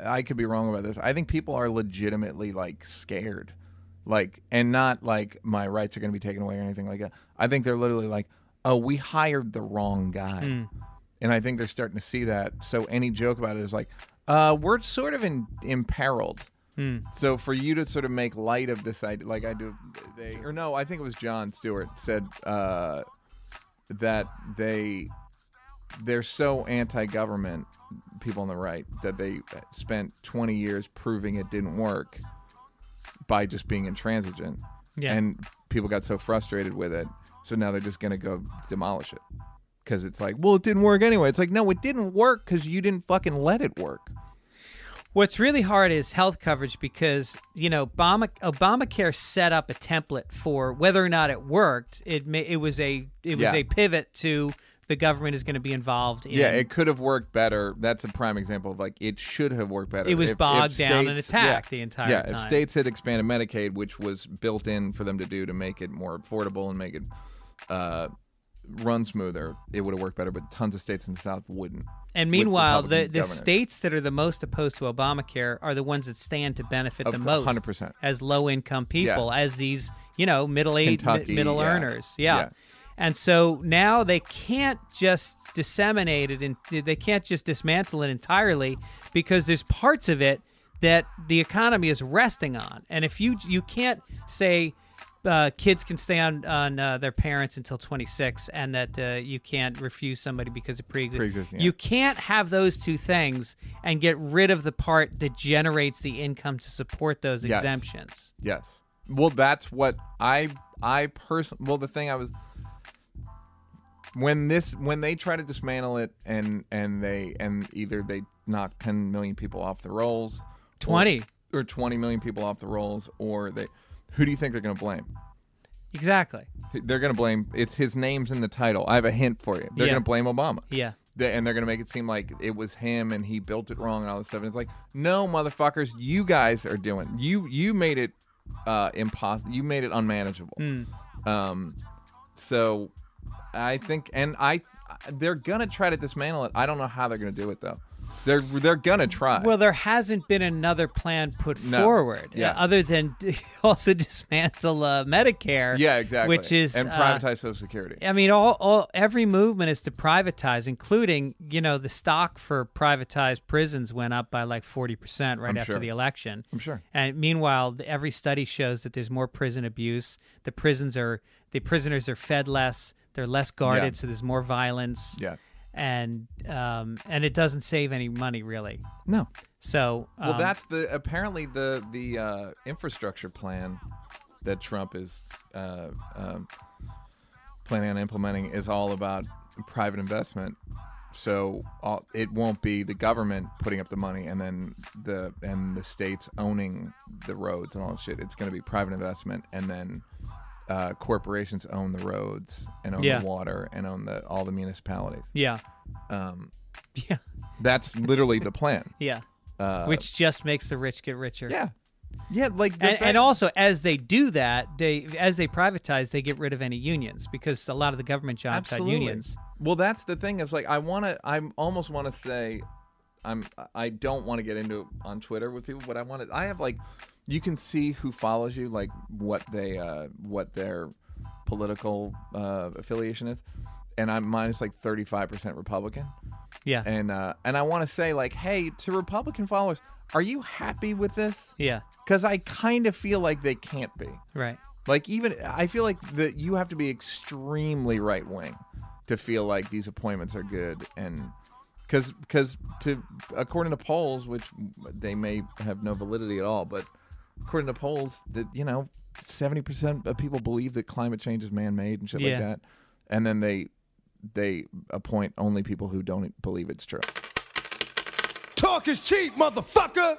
I could be wrong about this. I think people are legitimately like scared, like, and not like my rights are going to be taken away or anything like that. I think they're literally like, oh, we hired the wrong guy, and I think they're starting to see that. So any joke about it is like, we're sort of imperiled. So for you to sort of make light of this idea, like I do, I think it was Jon Stewart said that they're so anti-government, people on the right, that they spent 20 years proving it didn't work by just being intransigent. Yeah. And people got so frustrated with it, so now they're just going to go demolish it. Because it's like, well, it didn't work anyway. It's like, no, it didn't work because you didn't fucking let it work. What's really hard is health coverage because, you know, Obamacare set up a template for whether or not it worked. It was a pivot to the government is going to be involved in. Yeah, it could have worked better. That's a prime example of like it should have worked better. It was bogged down and attacked the entire time. Yeah, if states had expanded Medicaid, which was built in for them to do to make it more affordable and make it run smoother, it would have worked better. But tons of states in the South wouldn't. And meanwhile, the states that are the most opposed to Obamacare are the ones that stand to benefit the most 100%. As low-income people, as these, you know, middle-aged, middle earners. Yeah. And so now they can't just disseminate it, and they can't just dismantle it entirely because there's parts of it that the economy is resting on. And if you can't say kids can stay on their parents until 26 and that you can't refuse somebody because of pre-existing. You can't have those two things and get rid of the part that generates the income to support those exemptions. Yes. Well, that's what I personally, well, the thing I was, when they try to dismantle it and either they knock 10 million people off the rolls, 20 or 20 million people off the rolls, or who do you think they're going to blame? Exactly. They're going to blame, it's his name's in the title. I have a hint for you. They're going to blame Obama. Yeah. And they're going to make it seem like it was him and he built it wrong and all this stuff. And it's like, no, motherfuckers, you guys are doing, you made it impossible. You made it unmanageable. So I think, they're going to try to dismantle it. I don't know how they're going to do it, though. They're going to try. Well, there hasn't been another plan put forward other than also dismantle Medicare. Yeah, exactly. Which is and privatize Social Security. I mean, every movement is to privatize, including, you know, the stock for privatized prisons went up by like 40% right after the election. I'm sure. And meanwhile, every study shows that there's more prison abuse. The prisoners are fed less. They're less guarded, so there's more violence. Yeah. And it doesn't save any money, really. No. So well, that's apparently the infrastructure plan that Trump is planning on implementing is all about private investment. So it won't be the government putting up the money and then the states owning the roads and all that shit. It's going to be private investment, and then corporations own the roads and own the water and own all the municipalities. Yeah. That's literally the plan. Yeah. Which just makes the rich get richer. Yeah. Yeah, like and also as they do that, as they privatize, they get rid of any unions because a lot of the government jobs had unions. Well, that's the thing. It's like I almost want to say I don't want to get into it on Twitter with people, but I have like, you can see who follows you, like what their political affiliation is, and mine is like 35% Republican. Yeah. And I want to say like, hey, to Republican followers, are you happy with this? Yeah. Because I kind of feel like they can't be. Right. Like I feel like that you have to be extremely right wing to feel like these appointments are good, and because according to polls, which they may have no validity at all, but according to polls, that 70% of people believe that climate change is man-made and shit like that, and then they appoint only people who don't believe it's true. Talk is cheap, motherfucker.